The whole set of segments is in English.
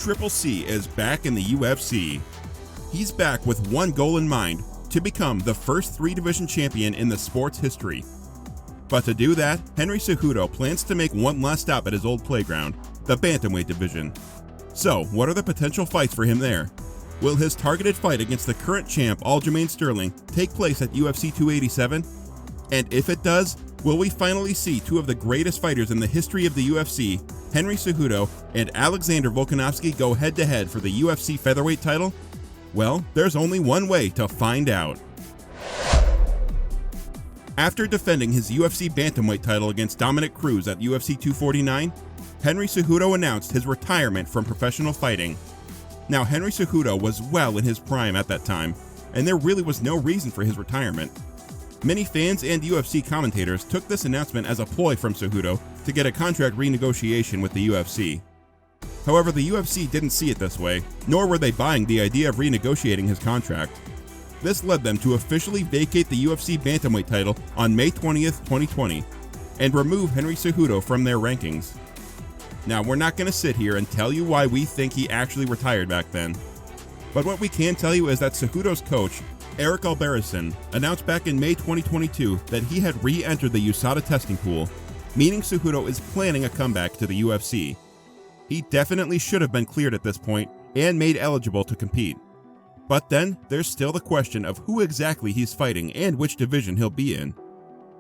Triple C is back in the UFC. He's back with one goal in mind, to become the first 3-division champion in the sport's history. But to do that, HENRI CEJUDO plans to make one last stop at his old playground, the bantamweight division. So, what are the potential fights for him there? Will his targeted fight against the current champ Aljamain Sterling take place at UFC 287? And if it does, will we finally see two of the greatest fighters in the history of the UFC, HENRI CEJUDO and Alexander Volkanovski, go head-to-head for the UFC featherweight title? Well, there's only one way to find out. After defending his UFC bantamweight title against Dominick Cruz at UFC 249, HENRI CEJUDO announced his retirement from professional fighting. Now, HENRI CEJUDO was well in his prime at that time, and there really was no reason for his retirement. Many fans and UFC commentators took this announcement as a ploy from CEJUDO to get a contract renegotiation with the UFC. However, the UFC didn't see it this way, nor were they buying the idea of renegotiating his contract. This led them to officially vacate the UFC bantamweight title on May 20th, 2020, and remove HENRI CEJUDO from their rankings. Now, we're not going to sit here and tell you why we think he actually retired back then, but what we can tell you is that CEJUDO's coach, Eric Albarracin, announced back in May 2022 that he had re-entered the USADA testing pool, meaning CEJUDO is planning a comeback to the UFC. He definitely should have been cleared at this point and made eligible to compete. But then, there's still the question of who exactly he's fighting and which division he'll be in.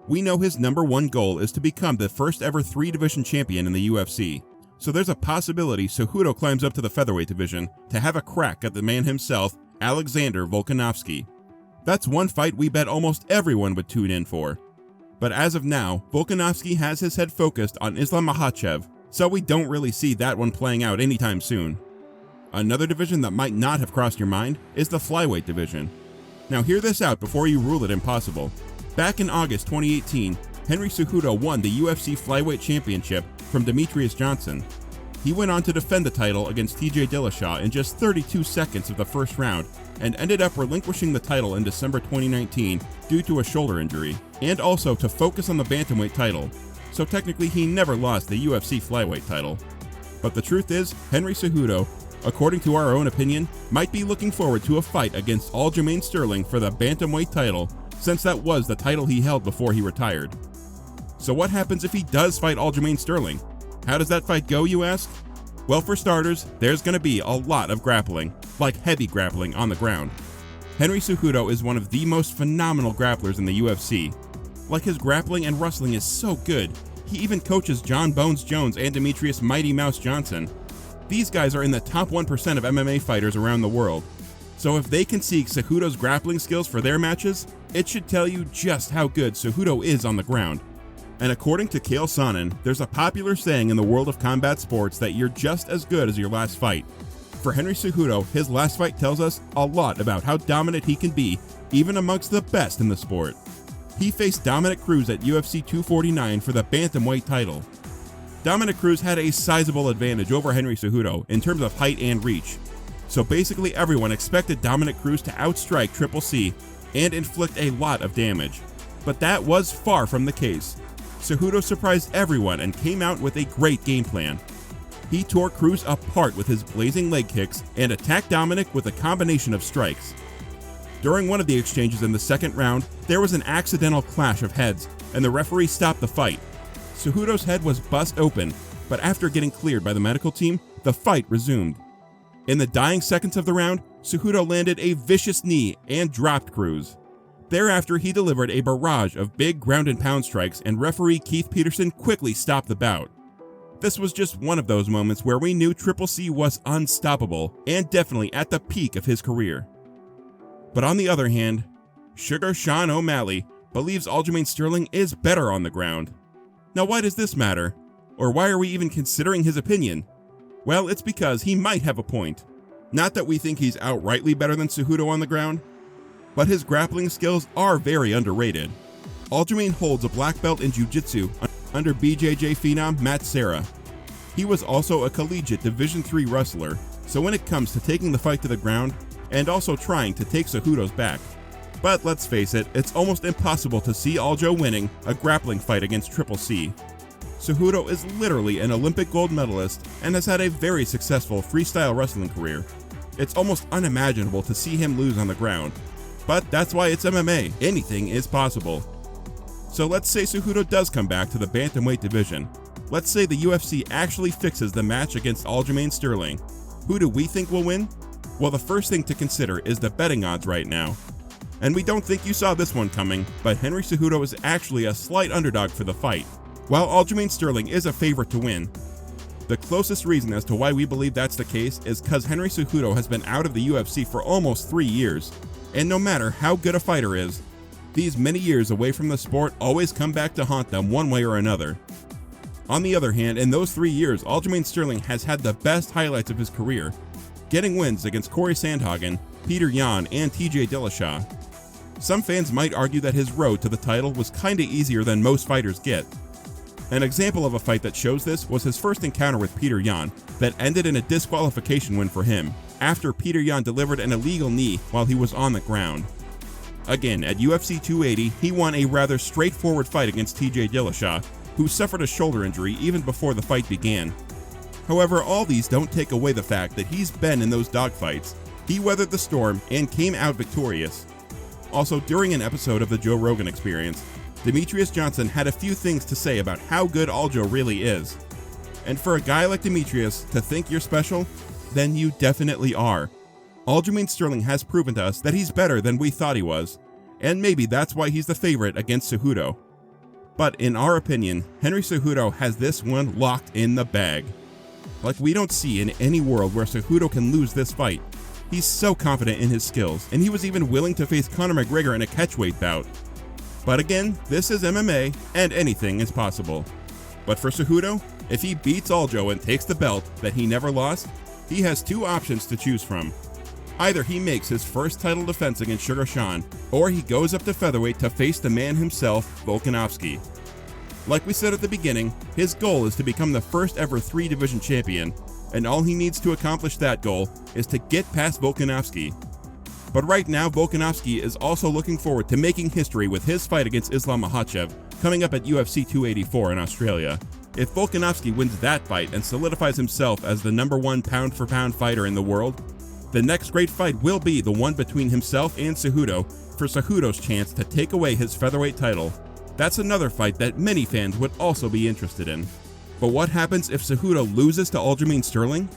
We know his number one goal is to become the first ever 3-division champion in the UFC, so there's a possibility CEJUDO climbs up to the featherweight division to have a crack at the man himself, Alexander Volkanovski. That's one fight we bet almost everyone would tune in for. But as of now, Volkanovski has his head focused on Islam Makhachev, so we don't really see that one playing out anytime soon. Another division that might not have crossed your mind is the flyweight division. Now hear this out before you rule it impossible. Back in August 2018, HENRI CEJUDO won the UFC flyweight championship from Demetrius Johnson. He went on to defend the title against TJ Dillashaw in just 32 seconds of the first round and ended up relinquishing the title in December 2019 due to a shoulder injury, and also to focus on the bantamweight title. So technically he never lost the UFC flyweight title. But the truth is, HENRI CEJUDO, according to our own opinion, might be looking forward to a fight against Aljamain Sterling for the bantamweight title, since that was the title he held before he retired. So what happens if he does fight Aljamain Sterling? How does that fight go, you ask? Well, for starters, there's going to be a lot of grappling, like heavy grappling on the ground. HENRI CEJUDO is one of the most phenomenal grapplers in the UFC. Like, his grappling and wrestling is so good, he even coaches John Bones Jones and Demetrius Mighty Mouse Johnson. These guys are in the top 1% of MMA fighters around the world. So if they can seek CEJUDO's grappling skills for their matches, it should tell you just how good CEJUDO is on the ground. And according to Chael Sonnen, there's a popular saying in the world of combat sports that you're just as good as your last fight. For HENRI CEJUDO, his last fight tells us a lot about how dominant he can be, even amongst the best in the sport. He faced Dominick Cruz at UFC 249 for the bantamweight title. Dominick Cruz had a sizable advantage over HENRI CEJUDO in terms of height and reach. So basically everyone expected Dominick Cruz to outstrike Triple C and inflict a lot of damage. But that was far from the case. CEJUDO surprised everyone and came out with a great game plan. He tore Cruz apart with his blazing leg kicks and attacked Dominick with a combination of strikes. During one of the exchanges in the second round, there was an accidental clash of heads, and the referee stopped the fight. CEJUDO's head was bust open, but after getting cleared by the medical team, the fight resumed. In the dying seconds of the round, CEJUDO landed a vicious knee and dropped Cruz. Thereafter, he delivered a barrage of big ground and pound strikes, and referee Keith Peterson quickly stopped the bout. This was just one of those moments where we knew Triple C was unstoppable and definitely at the peak of his career. But on the other hand, Sugar Sean O'Malley believes Aljamain Sterling is better on the ground. Now, why does this matter? Or why are we even considering his opinion? Well, it's because he might have a point. Not that we think he's outrightly better than CEJUDO on the ground, but his grappling skills are very underrated. Aljamain holds a black belt in Jiu-Jitsu under BJJ phenom Matt Serra. He was also a collegiate Division III wrestler, so when it comes to taking the fight to the ground, and also trying to take CEJUDO's back. But let's face it, it's almost impossible to see Aljo winning a grappling fight against Triple C. Cejudo is literally an Olympic gold medalist and has had a very successful freestyle wrestling career. It's almost unimaginable to see him lose on the ground. But that's why it's MMA. Anything is possible. So let's say Cejudo does come back to the bantamweight division. Let's say the UFC actually fixes the match against Aljamain Sterling. Who do we think will win? Well, the first thing to consider is the betting odds right now. And we don't think you saw this one coming, but Henry Cejudo is actually a slight underdog for the fight, while Aljamain Sterling is a favorite to win. The closest reason as to why we believe that's the case is because Henry Cejudo has been out of the UFC for almost 3 years, and no matter how good a fighter is, these many years away from the sport always come back to haunt them one way or another. On the other hand, in those 3 years, Aljamain Sterling has had the best highlights of his career, getting wins against Corey Sandhagen, Peter Yan, and TJ Dillashaw. Some fans might argue that his road to the title was kinda easier than most fighters get. An example of a fight that shows this was his first encounter with Peter Yan that ended in a disqualification win for him, after Peter Yan delivered an illegal knee while he was on the ground. Again, at UFC 280, he won a rather straightforward fight against TJ Dillashaw, who suffered a shoulder injury even before the fight began. However, all these don't take away the fact that he's been in those dogfights. He weathered the storm and came out victorious. Also, during an episode of the Joe Rogan Experience, Demetrius Johnson had a few things to say about how good Aljo really is. And for a guy like Demetrius to think you're special, then you definitely are. Aljamain Sterling has proven to us that he's better than we thought he was, and maybe that's why he's the favorite against Cejudo. But in our opinion, Henry Cejudo has this one locked in the bag. Like we don't see in any world where Cejudo can lose this fight. He's so confident in his skills, and he was even willing to face Conor McGregor in a catchweight bout. But again, this is MMA, and anything is possible. But for Cejudo, if he beats Aljo and takes the belt that he never lost, he has 2 options to choose from. Either he makes his first title defense against Sugar Sean, or he goes up to featherweight to face the man himself, Volkanovski. Like we said at the beginning, his goal is to become the first ever 3-division champion, and all he needs to accomplish that goal is to get past Volkanovski. But right now, Volkanovski is also looking forward to making history with his fight against Islam Makhachev coming up at UFC 284 in Australia. If Volkanovski wins that fight and solidifies himself as the #1 pound-for-pound fighter in the world, the next great fight will be the one between himself and Cejudo for Cejudo's chance to take away his featherweight title. That's another fight that many fans would also be interested in. But what happens if Cejudo loses to Aljamain Sterling?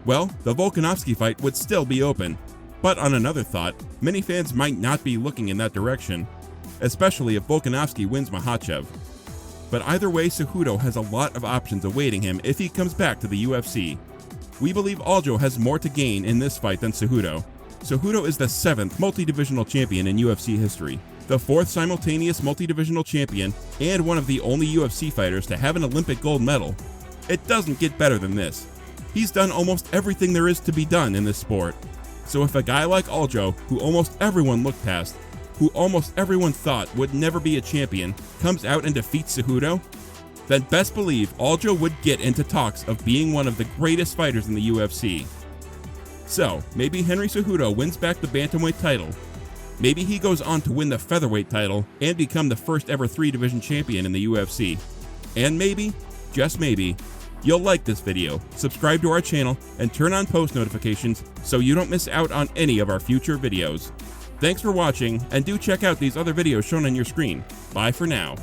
Well, the Volkanovski fight would still be open. But on another thought, many fans might not be looking in that direction, especially if Volkanovski wins Makhachev. But either way, Cejudo has a lot of options awaiting him if he comes back to the UFC. We believe Aljo has more to gain in this fight than Cejudo. Cejudo is the 7th multi-divisional champion in UFC history, the 4th simultaneous multi-divisional champion, and one of the only UFC fighters to have an Olympic gold medal. It doesn't get better than this. He's done almost everything there is to be done in this sport. So if a guy like Aljo, who almost everyone looked past, who almost everyone thought would never be a champion, comes out and defeats Cejudo, then best believe Aljo would get into talks of being one of the greatest fighters in the UFC. So, maybe Henry Cejudo wins back the bantamweight title. Maybe he goes on to win the featherweight title and become the first ever 3-division champion in the UFC. And maybe, just maybe, you'll like this video, subscribe to our channel, and turn on post notifications so you don't miss out on any of our future videos. Thanks for watching, and do check out these other videos shown on your screen. Bye for now.